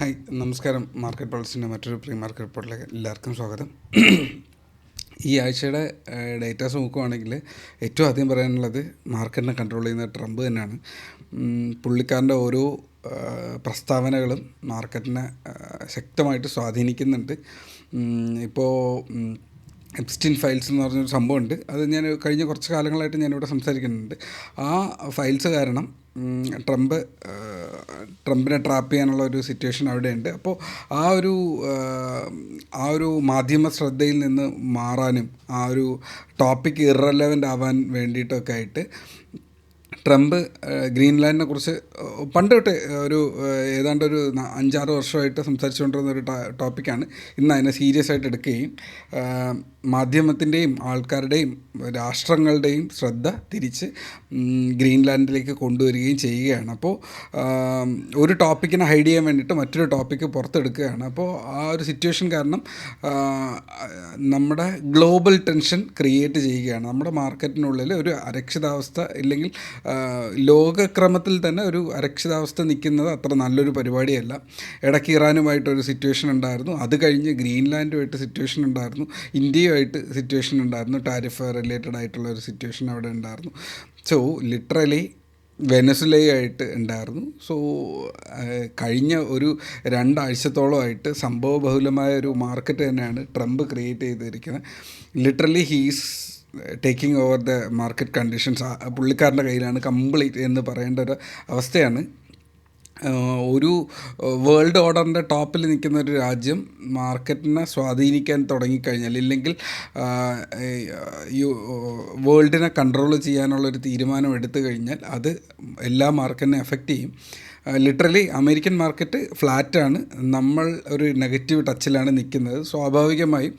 Hi നമസ്കാരം. Market പൾസിൻ്റെ മറ്റൊരു pre market റിപ്പോർട്ടിലേക്ക് എല്ലാവർക്കും സ്വാഗതം. ഈ ആഴ്ചയുടെ ഡേറ്റാസ് നോക്കുകയാണെങ്കിൽ ഏറ്റവും ആദ്യം പറയാനുള്ളത് മാർക്കറ്റിനെ കൺട്രോൾ ചെയ്യുന്ന ട്രംപ് തന്നെയാണ്. പുള്ളിക്കാരൻ്റെ ഓരോ പ്രസ്താവനകളും മാർക്കറ്റിനെ ശക്തമായിട്ട് സ്വാധീനിക്കുന്നുണ്ട്. ഇപ്പോൾ എപ്സ്റ്റീൻ ഫയൽസ് എന്ന് പറഞ്ഞൊരു സംഭവമുണ്ട്. അത് ഞാൻ കഴിഞ്ഞ കുറച്ച് കാലങ്ങളായിട്ട് ഞാനിവിടെ സംസാരിക്കുന്നുണ്ട്. ആ ഫയൽസ് കാരണം ട്രംപിനെ ട്രാപ്പ് ചെയ്യാനുള്ള ഒരു സിറ്റുവേഷൻ അവിടെയുണ്ട്. അപ്പോൾ ആ ഒരു മാധ്യമ ശ്രദ്ധയിൽ നിന്ന് മാറാനും ആ ഒരു ടോപ്പിക്ക് ഇറലവൻ്റ് ആവാൻ വേണ്ടിയിട്ടൊക്കെ ആയിട്ട് ട്രംപ് ഗ്രീൻലാൻഡിനെ കുറിച്ച് പണ്ട് തൊട്ട് ഏതാണ്ട് ഒരു 5-6 വർഷമായിട്ട് സംസാരിച്ചുകൊണ്ടിരുന്ന ഒരു ടോപ്പിക്കാണ്. ഇന്ന് അതിനെ സീരിയസ് ആയിട്ട് എടുക്കുകയും മാധ്യമത്തിൻ്റെയും ആൾക്കാരുടെയും രാഷ്ട്രങ്ങളുടെയും ശ്രദ്ധ തിരിച്ച് ഗ്രീൻലാൻഡിലേക്ക് കൊണ്ടുവരികയും ചെയ്യുകയാണ്. അപ്പോൾ ഒരു ടോപ്പിക്കിനെ ഹൈഡ് ചെയ്യാൻ വേണ്ടിയിട്ട് മറ്റൊരു ടോപ്പിക്ക് പുറത്തെടുക്കുകയാണ്. അപ്പോൾ ആ ഒരു സിറ്റുവേഷൻ കാരണം നമ്മുടെ ഗ്ലോബൽ ടെൻഷൻ ക്രിയേറ്റ് ചെയ്യുകയാണ്. നമ്മുടെ മാർക്കറ്റിനുള്ളിൽ ഒരു അരക്ഷിതാവസ്ഥ ഇല്ലെങ്കിൽ ലോകക്രമത്തിൽ തന്നെ ഒരു അരക്ഷിതാവസ്ഥ നിൽക്കുന്നത് അത്ര നല്ലൊരു പരിപാടിയല്ല. ഇടയ്ക്ക് ഇറാനുമായിട്ടൊരു സിറ്റുവേഷൻ ഉണ്ടായിരുന്നു, അത് കഴിഞ്ഞ് ഗ്രീൻലാൻഡുമായിട്ട് സിറ്റുവേഷൻ ഉണ്ടായിരുന്നു, ഇന്ത്യയുമായിട്ട് സിറ്റുവേഷൻ ഉണ്ടായിരുന്നു, ടാരിഫ് റിലേറ്റഡ് ആയിട്ടുള്ള ഒരു സിറ്റുവേഷൻ അവിടെ ഉണ്ടായിരുന്നു. സോ ലിറ്ററലി വെനസ്വലയായിട്ട് ഉണ്ടായിരുന്നു. സോ കഴിഞ്ഞ ഒരു 2 ആഴ്ചത്തോളമായിട്ട് സംഭവബഹുലമായ ഒരു മാർക്കറ്റ് തന്നെയാണ് ട്രംപ് ക്രിയേറ്റ് ചെയ്തിരിക്കുന്നത്. Literally he's taking over the market conditions. പുള്ളിക്കാരൻ്റെ കയ്യിലാണ് കംപ്ലീറ്റ് എന്ന് പറയേണ്ട ഒരു അവസ്ഥയാണ്. ഒരു വേൾഡ് ഓർഡറിൻ്റെ ടോപ്പിൽ നിൽക്കുന്ന ഒരു രാജ്യം മാർക്കറ്റിനെ സ്വാധീനിക്കാൻ തുടങ്ങിക്കഴിഞ്ഞാൽ, ഇല്ലെങ്കിൽ വേൾഡിനെ കൺട്രോൾ ചെയ്യാനുള്ളൊരു തീരുമാനം എടുത്തു കഴിഞ്ഞാൽ അത് എല്ലാ മാർക്കറ്റിനെ എഫക്റ്റ് ചെയ്യും. ലിറ്ററലി അമേരിക്കൻ മാർക്കറ്റ് ഫ്ലാറ്റാണ്. നമ്മൾ ഒരു നെഗറ്റീവ് ടച്ചിലാണ് നിൽക്കുന്നത്. സ്വാഭാവികമായും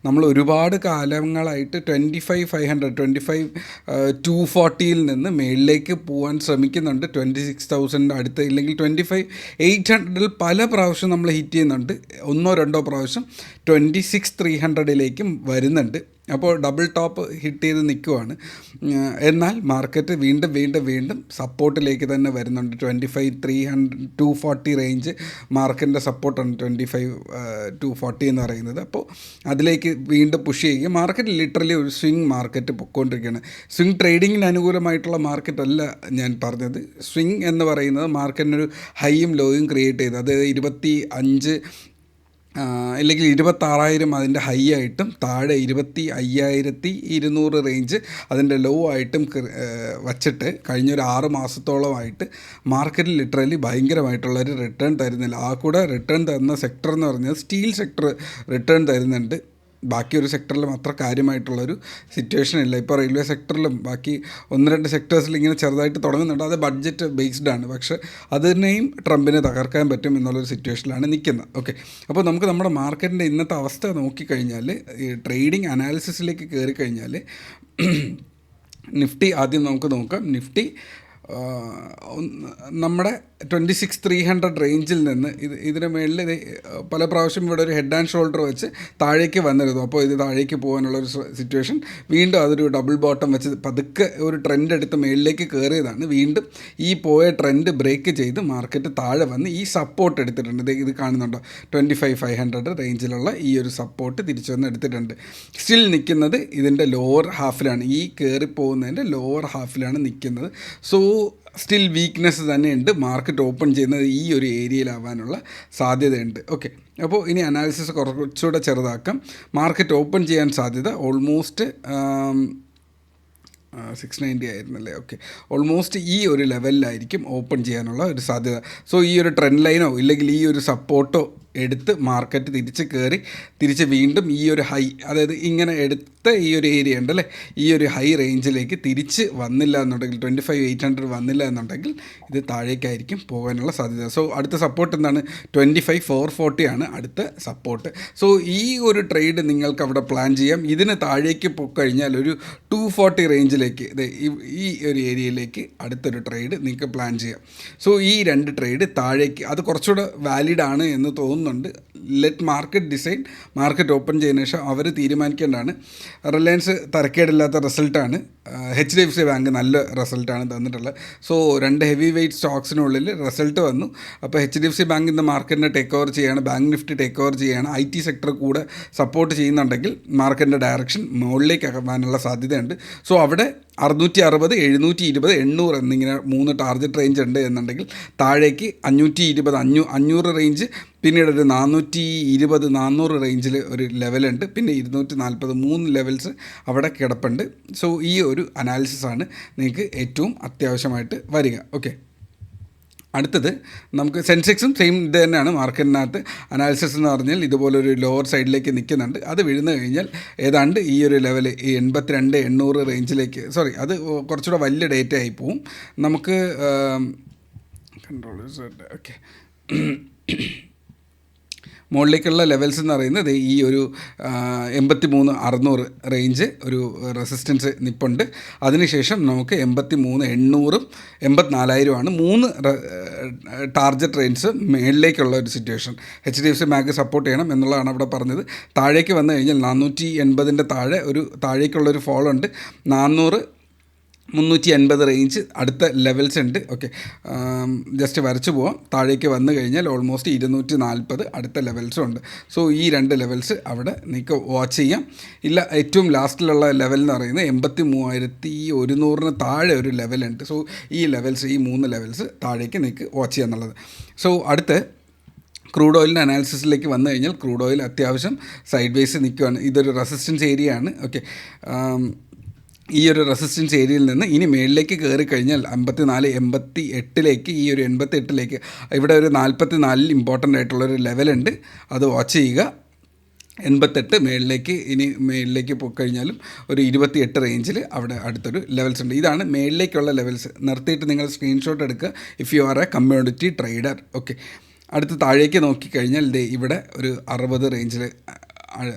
നമ്മൾ ഒരുപാട് കാലങ്ങളായിട്ട് 25,240 നിന്ന് മേളിലേക്ക് പോകാൻ ശ്രമിക്കുന്നുണ്ട്. 26,000 അടുത്ത്, ഇല്ലെങ്കിൽ 25,800 പല പ്രാവശ്യം നമ്മൾ ഹിറ്റ് ചെയ്യുന്നുണ്ട്. 1-2 പ്രാവശ്യം 26,300 വരുന്നുണ്ട്. അപ്പോൾ ഡബിൾ ടോപ്പ് ഹിറ്റ് ചെയ്ത് നിൽക്കുവാണ്. എന്നാൽ മാർക്കറ്റ് വീണ്ടും സപ്പോർട്ടിലേക്ക് തന്നെ വരുന്നുണ്ട്. 25,240 റേഞ്ച് മാർക്കറ്റിൻ്റെ സപ്പോർട്ടാണ് 25,240 എന്ന് പറയുന്നത്. അപ്പോൾ അതിലേക്ക് വീണ്ടും പുഷ് ചെയ്യുക. മാർക്കറ്റ് ലിറ്ററലി ഒരു സ്വിങ് മാർക്കറ്റ് പൊയ്ക്കൊണ്ടിരിക്കുകയാണ്. സ്വിങ് ട്രേഡിങ്ങിന് അനുകൂലമായിട്ടുള്ള മാർക്കറ്റ് അല്ല ഞാൻ പറഞ്ഞത്. സ്വിങ് എന്ന് പറയുന്നത് മാർക്കറ്റിനൊരു ഹൈയും ലോയും ക്രിയേറ്റ് ചെയ്ത്, അതായത് 25 ഇല്ലെങ്കിൽ 26,000 അതിൻ്റെ ഹൈ ആയിട്ടും താഴെ 25,200 റേഞ്ച് അതിൻ്റെ ലോ ആയിട്ടും വച്ചിട്ട് കഴിഞ്ഞൊരു 6 മാസത്തോളമായിട്ട് മാർക്കറ്റിൽ ലിറ്ററലി ഭയങ്കരമായിട്ടുള്ളൊരു റിട്ടേൺ തരുന്നില്ല. ആ കൂടെ റിട്ടേൺ തരുന്ന സെക്ടർ എന്ന് പറഞ്ഞാൽ സ്റ്റീൽ സെക്ടർ റിട്ടേൺ തരുന്നുണ്ട്. ബാക്കി ഒരു സെക്ടറിലും അത്ര കാര്യമായിട്ടുള്ളൊരു സിറ്റുവേഷൻ ഇല്ല. ഇപ്പോൾ റെയിൽവേ സെക്ടറിലും ബാക്കി 1-2 സെക്ടേഴ്സിൽ ഇങ്ങനെ ചെറുതായിട്ട് തുടങ്ങുന്നുണ്ട്. അത് ബഡ്ജറ്റ് ബേസ്ഡ് ആണ്. പക്ഷേ അതിനെയും ട്രംപിനെ തകർക്കാൻ പറ്റും എന്നുള്ളൊരു സിറ്റുവേഷനിലാണ് നിൽക്കുന്നത്. ഓക്കെ, അപ്പോൾ നമുക്ക് നമ്മുടെ മാർക്കറ്റിൻ്റെ ഇന്നത്തെ അവസ്ഥ നോക്കിക്കഴിഞ്ഞാൽ, ഈ ട്രേഡിംഗ് അനാലിസിസിലേക്ക് കയറി കഴിഞ്ഞാൽ നിഫ്റ്റി ആദ്യം നമുക്ക് നോക്കാം. നിഫ്റ്റി നമ്മുടെ 26,300 റേഞ്ചിൽ നിന്ന് ഇതിന് മേളിൽ പല പ്രാവശ്യം ഇവിടെ ഒരു ഹെഡ് ആൻഡ് ഷോൾഡർ വെച്ച് താഴേക്ക് വന്നിരുന്നു. അപ്പോൾ ഇത് താഴേക്ക് പോകാനുള്ളൊരു സിറ്റുവേഷൻ, വീണ്ടും അതൊരു ഡബിൾ ബോട്ടം വെച്ച് പതുക്കെ ഒരു ട്രെൻഡ് എടുത്ത് മേളിലേക്ക് കയറിയതാണ്. വീണ്ടും ഈ പോയ ട്രെൻഡ് ബ്രേക്ക് ചെയ്ത് മാർക്കറ്റ് താഴെ വന്ന് ഈ സപ്പോർട്ട് എടുത്തിട്ടുണ്ട്. ഇത് കാണുന്നുണ്ടോ? 25,500 റേഞ്ചിലുള്ള ഈ ഒരു സപ്പോർട്ട് തിരിച്ചു വന്ന് എടുത്തിട്ടുണ്ട്. സ്റ്റിൽ നിൽക്കുന്നത് ഇതിൻ്റെ ലോവർ ഹാഫിലാണ്. ഈ കയറിപ്പോകുന്നതിൻ്റെ ലോവർ ഹാഫിലാണ് നിൽക്കുന്നത്. സോ സ്റ്റിൽ വീക്ക്നെസ് തന്നെയുണ്ട്. മാർക്കറ്റ് ഓപ്പൺ ചെയ്യുന്നത് ഈ ഒരു ഏരിയയിലാവാനുള്ള സാധ്യതയുണ്ട്. ഓക്കെ, അപ്പോൾ ഇനി അനാലിസിസ് കുറച്ചുകൂടെ ചെറുതാക്കാം. മാർക്കറ്റ് ഓപ്പൺ ചെയ്യാൻ സാധ്യത ഓൾമോസ്റ്റ് 690 ആയിരുന്നല്ലേ? ഓക്കെ, ഓൾമോസ്റ്റ് ഈ ഒരു ലെവലിലായിരിക്കും ഓപ്പൺ ചെയ്യാനുള്ള ഒരു സാധ്യത. സോ ഈ ഒരു ട്രെൻഡ് ലൈനോ ഇല്ലെങ്കിൽ ഈ ഒരു സപ്പോർട്ടോ എടുത്ത് മാർക്കറ്റ് തിരിച്ച് വീണ്ടും ഈ ഒരു ഹൈ, അതായത് ഇങ്ങനെ എടുത്ത ഈ ഒരു ഏരിയ ഉണ്ടല്ലേ, ഈ ഒരു ഹൈ റേഞ്ചിലേക്ക് തിരിച്ച് വന്നില്ല എന്നുണ്ടെങ്കിൽ, 25,800 വന്നില്ല എന്നുണ്ടെങ്കിൽ ഇത് താഴേക്കായിരിക്കും പോകാനുള്ള സാധ്യത. സോ അടുത്ത സപ്പോർട്ട് എന്താണ്? 25,440 ആണ് അടുത്ത സപ്പോർട്ട്. സോ ഈ ഒരു ട്രേഡ് നിങ്ങൾക്ക് അവിടെ പ്ലാൻ ചെയ്യാം. ഇതിന് താഴേക്ക് പോയിക്കഴിഞ്ഞാൽ ഒരു 240 റേഞ്ചിലേക്ക്, ഈ ഒരു ഏരിയയിലേക്ക് അടുത്തൊരു ട്രേഡ് നിങ്ങൾക്ക് പ്ലാൻ ചെയ്യാം. സോ ഈ 2 ട്രേഡ് താഴേക്ക്, അത് കുറച്ചുകൂടെ വാലിഡ് ആണ് എന്ന് തോന്നുന്നുണ്ട്. Let market design. Market open ചെയ്യുന്ന ശേഷം അവർ തീരുമാനിക്കേണ്ടതാണ്. റിലയൻസ് തരക്കേടില്ലാത്ത റിസൾട്ടാണ്, HDFC ബാങ്ക് നല്ല റിസൾട്ടാണ് തന്നിട്ടുള്ളത്. സോ 2 ഹെവി വെയ്റ്റ് സ്റ്റോക്സിനുള്ളിൽ റിസൾട്ട് വന്നു. അപ്പോൾ HDFC ബാങ്ക് ഇന്ന് മാർക്കറ്റിനെ ടേക്ക് ഓവർ ചെയ്യുകയാണ്, ബാങ്ക് നിഫ്റ്റി ടേക്ക് ഓവർ ചെയ്യുകയാണ്. IT സെക്ടർ കൂടെ സപ്പോർട്ട് ചെയ്യുന്നുണ്ടെങ്കിൽ മാർക്കറ്റിൻ്റെ ഡയറക്ഷൻ മുകളിലേക്ക് ആകാനുള്ള സാധ്യതയുണ്ട്. സോ അവിടെ 660, 720, 800 എന്നിങ്ങനെ 3 ടാർഗറ്റ് റേഞ്ച് ഉണ്ട് എന്നുണ്ടെങ്കിൽ താഴേക്ക് 520, 500 റേഞ്ച്, പിന്നീട് ഒരു 420, 400 റേഞ്ചിൽ ഒരു ലെവലുണ്ട്, പിന്നെ 240, 3 ലെവൽസ് അവിടെ കിടപ്പുണ്ട്. സോ ഈ ഒരു അനാലിസിസാണ് നിങ്ങൾക്ക് ഏറ്റവും അത്യാവശ്യമായിട്ട് വരിക. ഓക്കെ, അടുത്തത് നമുക്ക് സെൻസെക്സും സെയിം ഇത് തന്നെയാണ്. മാർക്കറ്റിനകത്ത് അനാലിസിസ് എന്ന് പറഞ്ഞാൽ ഇതുപോലൊരു ലോവർ സൈഡിലേക്ക് നിൽക്കുന്നുണ്ട്. അത് വീഴുന്നു കഴിഞ്ഞാൽ ഏതാണ്ട് ഈ ഒരു ലെവൽ 82, 800 റേഞ്ചിലേക്ക്, സോറി അത് കുറച്ചുകൂടെ വലിയ ഡേറ്റ ആയി പോവും. നമുക്ക് ഓക്കെ മുകളിലേക്കുള്ള ലെവൽസ് എന്ന് പറയുന്നത് ഈ ഒരു 83, 600 റേഞ്ച് ഒരു റെസിസ്റ്റൻസ് നിപ്പുണ്ട്. അതിനുശേഷം നമുക്ക് 83, 800, 84,000 3 ടാർഗറ്റ് റേഞ്ച് മേളിലേക്കുള്ള ഒരു സിറ്റുവേഷൻ. HDFC ബാങ്ക് സപ്പോർട്ട് ചെയ്യണം എന്നുള്ളതാണ് അവിടെ പറഞ്ഞത്. താഴേക്ക് വന്നു കഴിഞ്ഞാൽ 480 താഴെ ഒരു താഴേക്കുള്ളൊരു ഫോളുണ്ട്. 400, 380 റേഞ്ച് അടുത്ത ലെവൽസ് ഉണ്ട്. ഓക്കെ, ജസ്റ്റ് വരച്ചു പോവാം. താഴേക്ക് വന്നു കഴിഞ്ഞാൽ ഓൾമോസ്റ്റ് 240 അടുത്ത ലെവൽസും ഉണ്ട്. സോ ഈ 2 ലെവൽസ് അവിടെ നിങ്ങൾക്ക് വാച്ച് ചെയ്യാം. ഇല്ല, ഏറ്റവും ലാസ്റ്റിലുള്ള ലെവൽ എന്ന് പറയുന്നത് 83,100 താഴെ ഒരു ലെവലുണ്ട്. സോ ഈ ലെവൽസ്, ഈ 3 ലെവൽസ് താഴേക്ക് നിങ്ങൾക്ക് വാച്ച് ചെയ്യാം എന്നുള്ളത്. സോ അടുത്ത് ക്രൂഡ് ഓയിലിൻ്റെ അനാലിസിസിലേക്ക് വന്നു കഴിഞ്ഞാൽ ക്രൂഡ് ഓയിൽ അത്യാവശ്യം സൈഡ് വേസ് നിൽക്കുകയാണ്. ഇതൊരു റെസിസ്റ്റൻസ് ഏരിയ ആണ്. ഓക്കെ, ഈ ഒരു റെസിസ്റ്റൻസ് ഏരിയയിൽ നിന്ന് ഇനി മേളിലേക്ക് കയറി കഴിഞ്ഞാൽ 54, 88ലേക്ക്, ഈ ഒരു 88ലേക്ക് ഇവിടെ ഒരു 44 ഇമ്പോർട്ടൻ്റ് ആയിട്ടുള്ളൊരു ലെവലുണ്ട്. അത് വാച്ച് ചെയ്യുക. 88 മേളിലേക്ക്, ഇനി മേളിലേക്ക് പോയി കഴിഞ്ഞാലും ഒരു 28 റേഞ്ചിൽ അവിടെ അടുത്തൊരു ലെവൽസ് ഉണ്ട്. ഇതാണ് മേളിലേക്കുള്ള ലെവൽസ്. നിർത്തിയിട്ട് നിങ്ങൾ സ്ക്രീൻഷോട്ട് എടുക്കുക if you are A community trader. Okay, അടുത്ത് താഴേക്ക് നോക്കിക്കഴിഞ്ഞാൽ ഇവിടെ ഒരു 60 റേഞ്ചിൽ,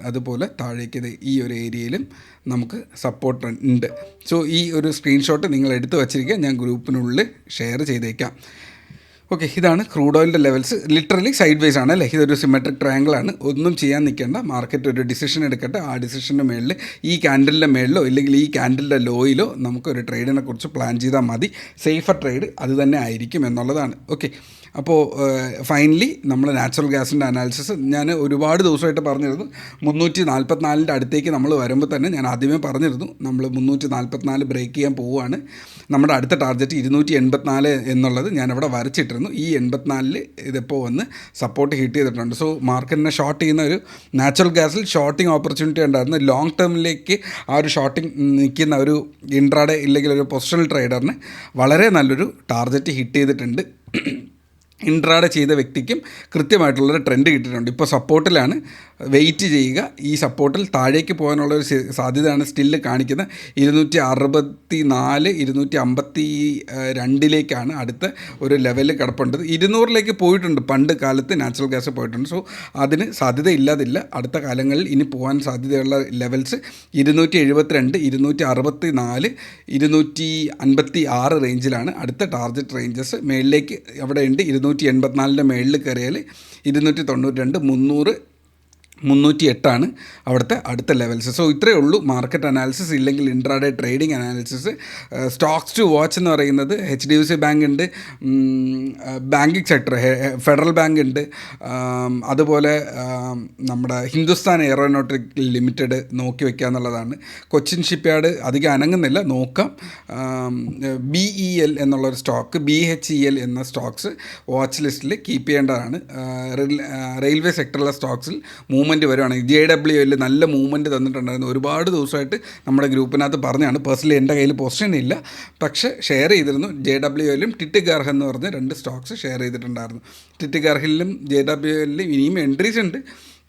അതുപോലെ താഴേക്ക് ഈ ഒരു ഏരിയയിലും നമുക്ക് സപ്പോർട്ട് ഉണ്ട്. സോ ഈ ഒരു സ്ക്രീൻഷോട്ട് നിങ്ങൾ എടുത്ത് വച്ചിരിക്കുക, ഞാൻ ഗ്രൂപ്പിനുള്ളിൽ ഷെയർ ചെയ്തേക്കാം. ഓക്കെ, ഇതാണ് ക്രൂഡ് ഓയിലിൻ്റെ ലെവൽസ്. ലിറ്ററലി സൈഡ് വേസ് ആണ് അല്ലേ, ഇതൊരു സിമെട്രിക് ട്രയാങ്കിൾ ആണ്. ഒന്നും ചെയ്യാൻ നിൽക്കേണ്ട, മാർക്കറ്റ് ഒരു ഡിസിഷൻ എടുക്കട്ടെ. ആ ഡിസിഷൻ്റെ മേളിൽ, ഈ ക്യാൻഡലിൻ്റെ മേളിലോ ഇല്ലെങ്കിൽ ഈ ക്യാൻഡലിൻ്റെ ലോയിലോ നമുക്കൊരു ട്രേഡിനെ കുറിച്ച് പ്ലാൻ ചെയ്താൽ മതി. സേഫർ ട്രേഡ് അത് തന്നെ ആയിരിക്കും എന്നുള്ളതാണ്. ഓക്കെ, അപ്പോൾ ഫൈനലി നമ്മൾ നാച്ചുറൽ ഗ്യാസിൻ്റെ അനാലിസിസ് ഞാൻ ഒരുപാട് ദിവസമായിട്ട് പറഞ്ഞിരുന്നു. 344 അടുത്തേക്ക് നമ്മൾ വരുമ്പോൾ തന്നെ ഞാൻ ആദ്യമേ പറഞ്ഞിരുന്നു നമ്മൾ 344 ബ്രേക്ക് ചെയ്യാൻ പോവുകയാണ്. നമ്മുടെ അടുത്ത ടാർഗറ്റ് 284 എന്നുള്ളത് ഞാനവിടെ വരച്ചിട്ടിരുന്നു. ഈ 84 ഇതിപ്പോൾ വന്ന് സപ്പോർട്ട് ഹിറ്റ് ചെയ്തിട്ടുണ്ട്. സോ മാർക്കറ്റിനെ ഷോർട്ട് ചെയ്യുന്ന ഒരു നാച്ചുറൽ ഗ്യാസിൽ ഷോർട്ടിങ് ഓപ്പർച്യൂണിറ്റി ഉണ്ടായിരുന്നു. ലോങ് ടേമിലേക്ക് ആ ഒരു ഷോർട്ടിങ് നിൽക്കുന്ന ഒരു ഇൻട്രാഡേ ഇല്ലെങ്കിൽ ഒരു പൊസിഷണൽ ട്രേഡറിന് വളരെ നല്ലൊരു ടാർഗറ്റ് ഹിറ്റ് ചെയ്തിട്ടുണ്ട്. ഇൻട്രാഡേ ചെയ്ത വ്യക്തിക്കും കൃത്യമായിട്ടുള്ളൊരു ട്രെൻഡ് കിട്ടിയിട്ടുണ്ട്. ഇപ്പോൾ സപ്പോർട്ടിലാണ്, വെയിറ്റ് ചെയ്യുക. ഈ സപ്പോർട്ടിൽ താഴേക്ക് പോകാനുള്ളൊരു സാധ്യതയാണ് സ്റ്റില്ല് കാണിക്കുന്നത്. 264, 252 അടുത്ത ഒരു ലെവലിൽ കിടപ്പുണ്ട്. 200ലേക്ക് പോയിട്ടുണ്ട് പണ്ട് കാലത്ത് നാച്ചുറൽ ഗ്യാസ് പോയിട്ടുണ്ട്. സോ അതിന് സാധ്യത ഇല്ലാതില്ല. അടുത്ത കാലങ്ങളിൽ ഇനി പോകാൻ സാധ്യതയുള്ള ലെവൽസ് 272, 264, 256 റേഞ്ചിലാണ് അടുത്ത ടാർഗറ്റ് റേഞ്ചസ്. മേളിലേക്ക് അവിടെ ഉണ്ട്. 284 മേളിൽ കയറിയാൽ 292, 308 അവിടുത്തെ അടുത്ത ലെവൽസ്. സോ ഇത്രയേ ഉള്ളൂ മാർക്കറ്റ് അനാലിസിസ് ഇല്ലെങ്കിൽ intraday trading analysis. Stocks to watch എന്ന് പറയുന്നത് HDFC ബാങ്ക് ഉണ്ട്, ബാങ്കിങ് സെക്ടർ ഫെഡറൽ ബാങ്ക് ഉണ്ട്, അതുപോലെ നമ്മുടെ ഹിന്ദുസ്ഥാൻ എയറോനോട്ടിക് ലിമിറ്റഡ് നോക്കി വയ്ക്കുക എന്നുള്ളതാണ്. കൊച്ചിൻ ഷിപ്പ്യാർഡ് അധികം അനങ്ങുന്നില്ല, നോക്കാം. BEL എന്നുള്ളൊരു സ്റ്റോക്ക്, BHEL എന്ന സ്റ്റോക്സ് വാച്ച് ലിസ്റ്റിൽ കീപ്പ് ചെയ്യേണ്ടതാണ്. റെയിൽവേ സെക്ടറിലെ സ്റ്റോക്സിൽ മൂവ്മെൻറ്റ് വരുവാണെങ്കിൽ JWL നല്ല മൂവ്മെൻറ്റ് തന്നിട്ടുണ്ടായിരുന്നു. ഒരുപാട് ദിവസമായിട്ട് നമ്മുടെ ഗ്രൂപ്പിനകത്ത് പറഞ്ഞാണ്. പേഴ്സണലി എൻ്റെ കയ്യിൽ പൊസിഷൻ ഇല്ല, പക്ഷേ ഷെയർ ചെയ്തിരുന്നു. JWLും ടിറ്റിഗാർഹ് എന്ന് പറഞ്ഞ് 2 സ്റ്റോക്സ് ഷെയർ ചെയ്തിട്ടുണ്ടായിരുന്നു. ടിറ്റിഗാർഹിലും JWLിലും ഇനിയും എൻട്രീസ് ഉണ്ട്,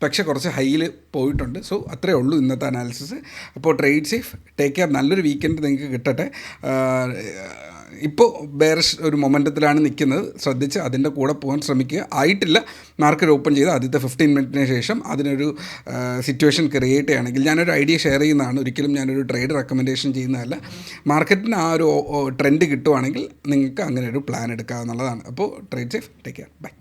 പക്ഷേ കുറച്ച് ഹൈയിൽ പോയിട്ടുണ്ട്. സോ അത്രയേ ഉള്ളൂ ഇന്നത്തെ അനാലിസിസ്. അപ്പോൾ ട്രേഡ് സേഫ്, ടേക്ക് കെയർ. നല്ലൊരു വീക്കെൻഡ് നിങ്ങൾക്ക് കിട്ടട്ടെ. ഇപ്പോൾ ബെയറിഷ് ഒരു മൊമെൻറ്റത്തിലാണ് നിൽക്കുന്നത്, ശ്രദ്ധിച്ച് അതിൻ്റെ കൂടെ പോകാൻ ശ്രമിക്കുക. ആയിട്ടില്ല, മാർക്കറ്റ് ഓപ്പൺ ചെയ്ത് ആദ്യത്തെ 15 മിനിറ്റിന് ശേഷം അതിനൊരു സിറ്റുവേഷൻ ക്രിയേറ്റ് ചെയ്യുകയാണെങ്കിൽ, ഞാനൊരു ഐഡിയ ഷെയർ ചെയ്യുന്നതാണ്, ഒരിക്കലും ഞാനൊരു ട്രേഡ് റെക്കമെൻഡേഷൻ ചെയ്യുന്നതല്ല. മാർക്കറ്റിന് ആ ഒരു ട്രെൻഡ് കിട്ടുവാണെങ്കിൽ നിങ്ങൾക്ക് അങ്ങനെ ഒരു പ്ലാൻ എടുക്കാവുന്നതാണ്. അപ്പോൾ trade safe, take care, by.